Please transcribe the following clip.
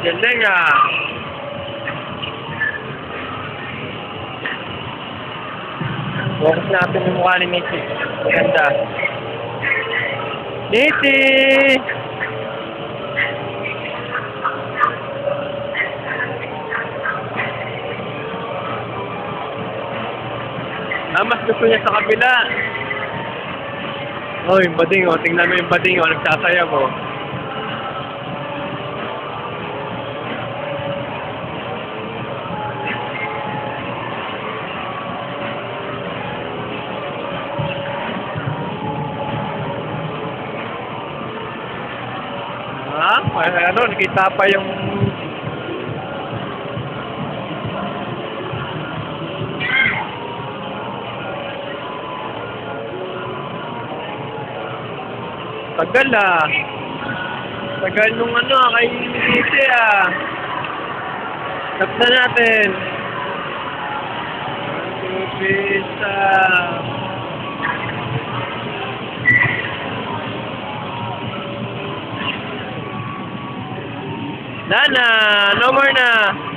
Galing ah. Focus natin yung mukha ni Niti. Maganda. Niti! Mas gusto niya sa kabila. Oh, yung bading oh. Tingnan mo yung bading oh. Nagsasayaw oh. Ano, nakita pa yung tagal ah. Tagal nung ano kay Niti ah. Tapos na natin. Pisa. Dana, no more na.